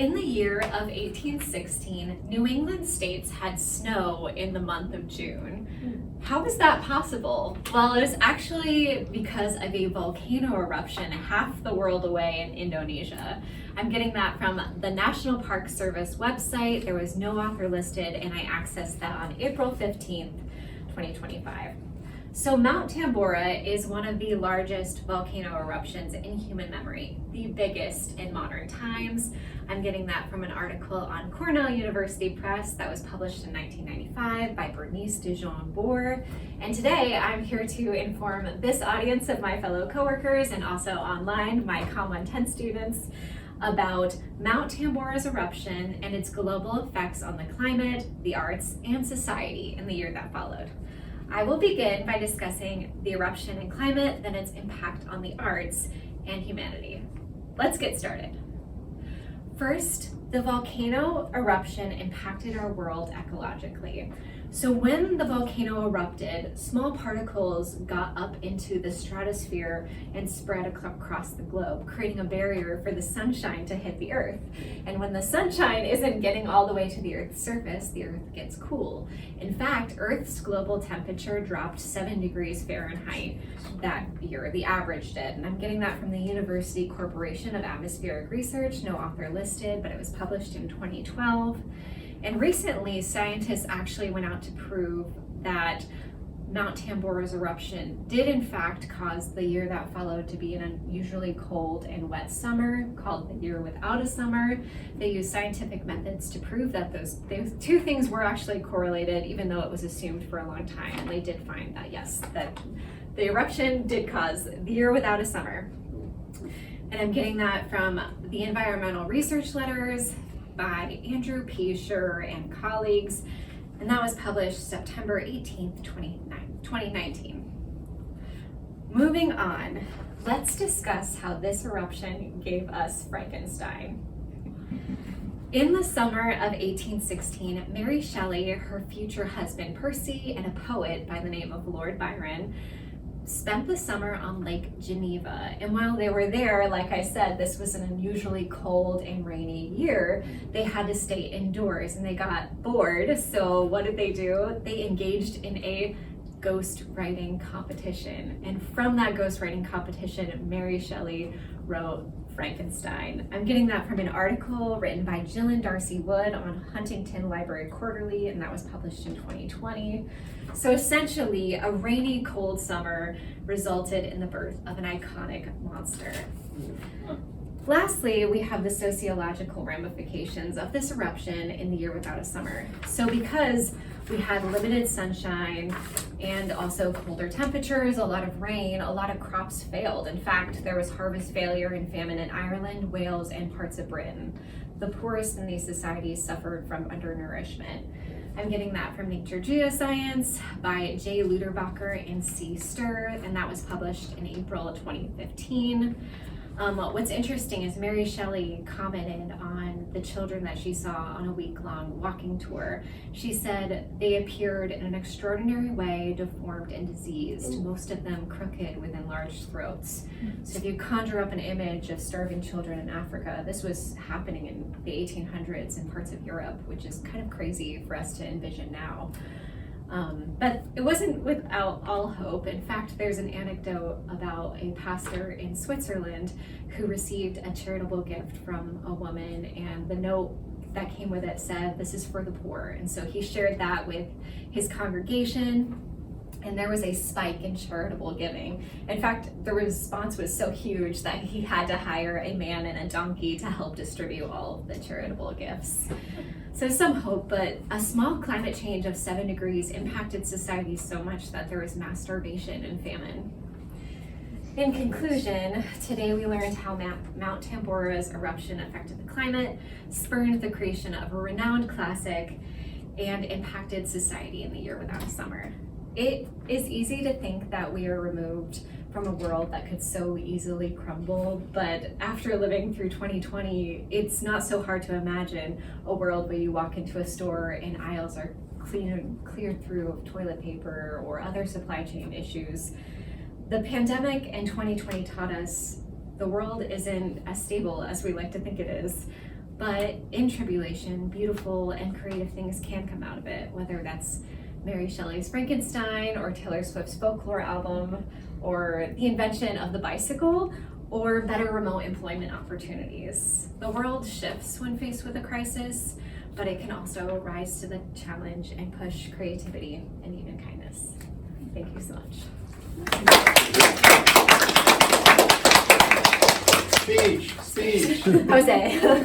In the year of 1816, New England states had snow in the month of June. How was that possible? Well, it was actually because of a volcano eruption half the world away in Indonesia. I'm getting that from the National Park Service website. There was no author listed, and I accessed that on April 15th, 2025. So Mount Tambora is one of the largest volcano eruptions in human memory, the biggest in modern times. I'm getting that from an article on Cornell University Press that was published in 1995 by Bernice Dijon-Boer. And today I'm here to inform this audience of my fellow coworkers and also online, my Com 110 students, about Mount Tambora's eruption and its global effects on the climate, the arts, and society in the year that followed. I will begin by discussing the eruption and climate, then its impact on the arts and humanity. Let's get started. First, the volcano eruption impacted our world ecologically. So when the volcano erupted, small particles got up into the stratosphere and spread across the globe, creating a barrier for the sunshine to hit the earth. And when the sunshine isn't getting all the way to the earth's surface, the earth gets cool. In fact, Earth's global temperature dropped 7 degrees Fahrenheit that year, the average did. And I'm getting that from the University Corporation of Atmospheric Research, no author listed, but it was published in 2012. And recently, scientists actually went out to prove that Mount Tambora's eruption did in fact cause the year that followed to be an unusually cold and wet summer, called the year without a summer. They used scientific methods to prove that those two things were actually correlated, even though it was assumed for a long time. And they did find that, yes, that the eruption did cause the year without a summer. And I'm getting that from the environmental research letters by Andrew P. Scher and colleagues, and that was published September 18th, 2019. Moving on, let's discuss how this eruption gave us Frankenstein. In the summer of 1816, Mary Shelley, her future husband Percy, and a poet by the name of Lord Byron spent the summer on Lake Geneva. And while they were there, like I said, this was an unusually cold and rainy year. They had to stay indoors and they got bored. So what did they do? They engaged in a ghost writing competition. And from that ghost writing competition, Mary Shelley wrote Frankenstein. I'm getting that from an article written by Jill and Darcy Wood on Huntington Library Quarterly, and that was published in 2020. So essentially, a rainy, cold summer resulted in the birth of an iconic monster. Lastly, we have the sociological ramifications of this eruption in the year without a summer. So because we had limited sunshine and also colder temperatures, a lot of rain, a lot of crops failed. In fact, there was harvest failure and famine in Ireland, Wales, and parts of Britain. The poorest in these societies suffered from undernourishment. I'm getting that from Nature Geoscience by J. Luderbacher and C. Sturr, and that was published in April of 2015. What's interesting is Mary Shelley commented on the children that she saw on a week-long walking tour. She said they appeared in an extraordinary way, deformed and diseased, most of them crooked with enlarged throats. So if you conjure up an image of starving children in Africa, this was happening in the 1800s in parts of Europe, which is kind of crazy for us to envision now. But it wasn't without all hope. In fact, there's an anecdote about a pastor in Switzerland who received a charitable gift from a woman, and the note that came with it said, "This is for the poor." And so he shared that with his congregation, and there was a spike in charitable giving. In fact, the response was so huge that he had to hire a man and a donkey to help distribute all of the charitable gifts. So some hope, but a small climate change of 7 degrees impacted society so much that there was mass starvation and famine. In conclusion, today we learned how Mount Tambora's eruption affected the climate, spurned the creation of a renowned classic, and impacted society in the year without a summer. It is easy to think that we are removed from a world that could so easily crumble, but after living through 2020, it's not so hard to imagine a world where you walk into a store and aisles are cleared through of toilet paper or other supply chain issues. The pandemic in 2020 taught us the world isn't as stable as we like to think it is. But in tribulation, beautiful and creative things can come out of it, whether that's Mary Shelley's Frankenstein or Taylor Swift's folklore album or the invention of the bicycle or better remote employment opportunities. The world shifts when faced with a crisis, but it can also rise to the challenge and push creativity and even kindness. Thank you so much. Speech. Jose.